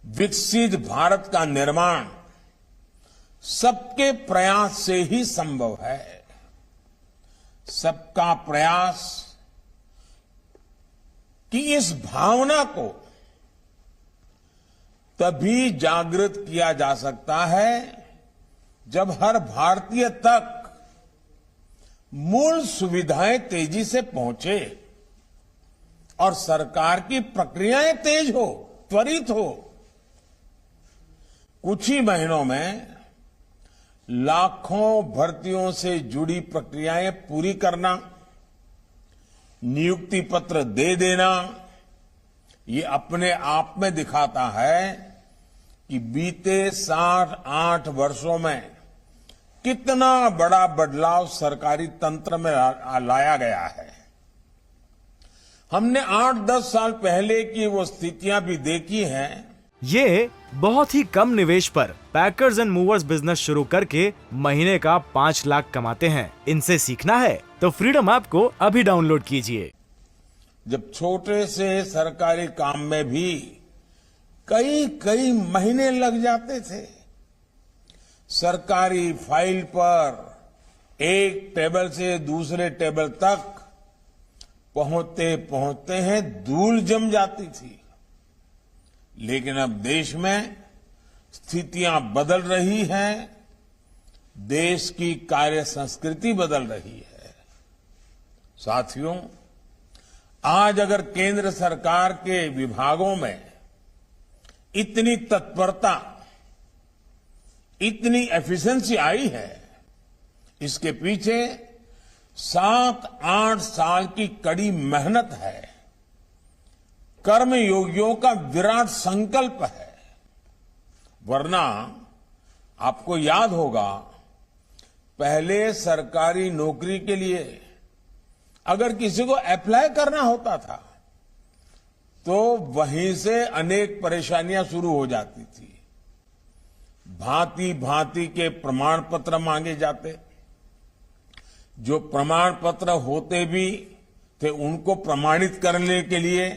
विकसित भारत का निर्माण सबके प्रयास से ही संभव है। सबका प्रयास की इस भावना को तभी जागृत किया जा सकता है जब हर भारतीय तक मूल सुविधाएं तेजी से पहुंचे और सरकार की प्रक्रियाएं तेज हो, त्वरित हो। कुछ ही महीनों में लाखों भर्तियों से जुड़ी प्रक्रियाएं पूरी करना, नियुक्ति पत्र दे देना, ये अपने आप में दिखाता है कि बीते 7-8 वर्षों में कितना बड़ा बदलाव सरकारी तंत्र में लाया गया है। हमने 8-10 साल पहले की वो स्थितियां भी देखी हैं। ये बहुत ही कम निवेश पर पैकर्स एंड मूवर्स बिजनेस शुरू करके महीने का 5 लाख कमाते हैं। इनसे सीखना है तो फ्रीडम ऐप को अभी डाउनलोड कीजिए। जब छोटे से सरकारी काम में भी कई महीने लग जाते थे, सरकारी फाइल पर एक टेबल से दूसरे टेबल तक पहुंचते पहुंचते हैं धूल जम जाती थी। लेकिन अब देश में स्थितियां बदल रही हैं, देश की कार्य संस्कृति बदल रही है। साथियों, आज अगर केंद्र सरकार के विभागों में इतनी तत्परता, इतनी एफिशिएंसी आई है, इसके पीछे 7-8 साल की कड़ी मेहनत है, कर्मयोगियों का विराट संकल्प है। वरना आपको याद होगा, पहले सरकारी नौकरी के लिए अगर किसी को अप्लाई करना होता था तो वहीं से अनेक परेशानियां शुरू हो जाती थी। भांति भांति के प्रमाण पत्र मांगे जाते, जो प्रमाण पत्र होते भी थे उनको प्रमाणित करने के लिए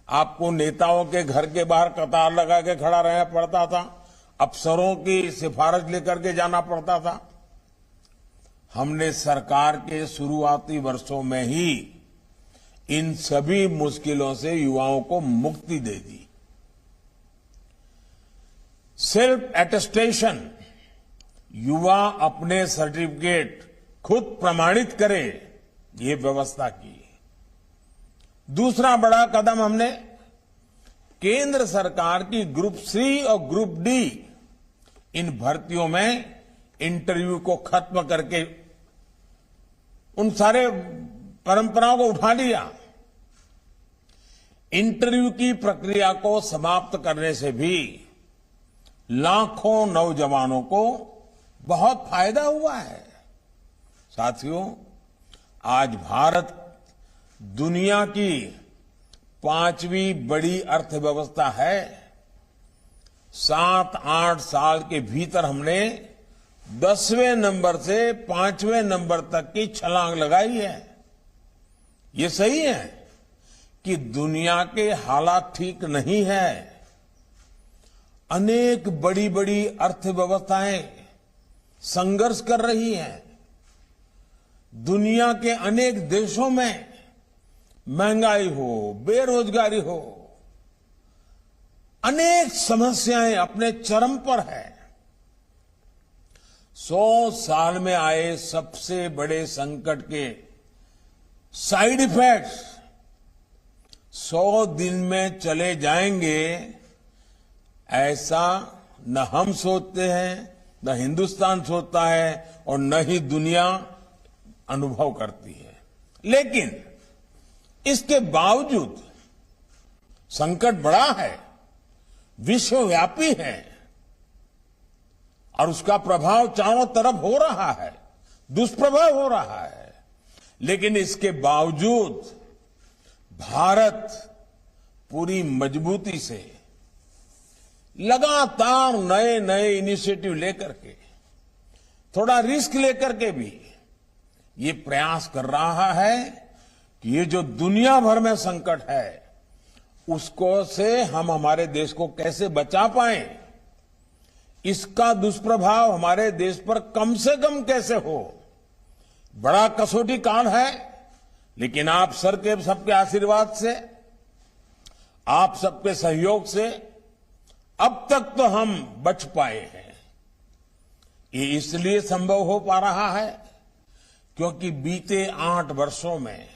आपको नेताओं के घर के बाहर कतार लगा के खड़ा रहना पड़ता था, अफसरों की सिफारिश लेकर के जाना पड़ता था। हमने सरकार के शुरुआती वर्षों में ही इन सभी मुश्किलों से युवाओं को मुक्ति दे दी। सेल्फ एटेस्टेशन, युवा अपने सर्टिफिकेट खुद प्रमाणित करे, ये व्यवस्था की। दूसरा बड़ा कदम हमने केंद्र सरकार की ग्रुप सी और ग्रुप डी इन भर्तियों में इंटरव्यू को खत्म करके उन सारे परंपराओं को उठा लिया। इंटरव्यू की प्रक्रिया को समाप्त करने से भी लाखों नौजवानों को बहुत फायदा हुआ है। साथियों, आज भारत दुनिया की 5वीं बड़ी अर्थव्यवस्था है। 7-8 साल के भीतर हमने 10वें नंबर से 5वें नंबर तक की छलांग लगाई है। ये सही है कि दुनिया के हालात ठीक नहीं है। अनेक बड़ी बड़ी अर्थव्यवस्थाएं संघर्ष कर रही हैं। दुनिया के अनेक देशों में महंगाई हो, बेरोजगारी हो, अनेक समस्याएं अपने चरम पर है। 100 साल में आए सबसे बड़े संकट के साइड इफेक्ट्स 100 दिन में चले जाएंगे, ऐसा न हम सोचते हैं, न हिंदुस्तान सोचता है और न ही दुनिया अनुभव करती है। लेकिन इसके बावजूद संकट बड़ा है, विश्वव्यापी है और उसका प्रभाव चारों तरफ हो रहा है, दुष्प्रभाव हो रहा है। लेकिन इसके बावजूद भारत पूरी मजबूती से लगातार नए नए इनिशिएटिव लेकर के, थोड़ा रिस्क लेकर के भी ये प्रयास कर रहा है कि ये जो दुनिया भर में संकट है उसको से हम हमारे देश को कैसे बचा पाए, इसका दुष्प्रभाव हमारे देश पर कम से कम कैसे हो। बड़ा कसौटी काल है, लेकिन आप सबके आशीर्वाद से, आप सबके सहयोग से अब तक तो हम बच पाए हैं। ये इसलिए संभव हो पा रहा है क्योंकि बीते 8 वर्षों में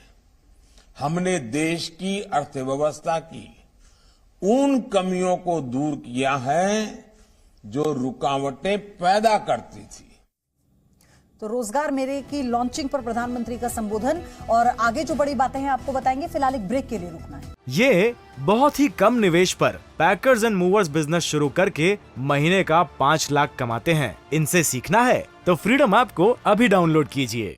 हमने देश की अर्थव्यवस्था की उन कमियों को दूर किया है जो रुकावटें पैदा करती थी। तो रोजगार मेले की लॉन्चिंग पर प्रधानमंत्री का संबोधन और आगे जो बड़ी बातें हैं आपको बताएंगे। फिलहाल एक ब्रेक के लिए रुकना है। ये बहुत ही कम निवेश पर पैकर्स एंड मूवर्स बिजनेस शुरू करके महीने का 5 लाख कमाते हैं। इनसे सीखना है तो फ्रीडम ऐप को अभी डाउनलोड कीजिए।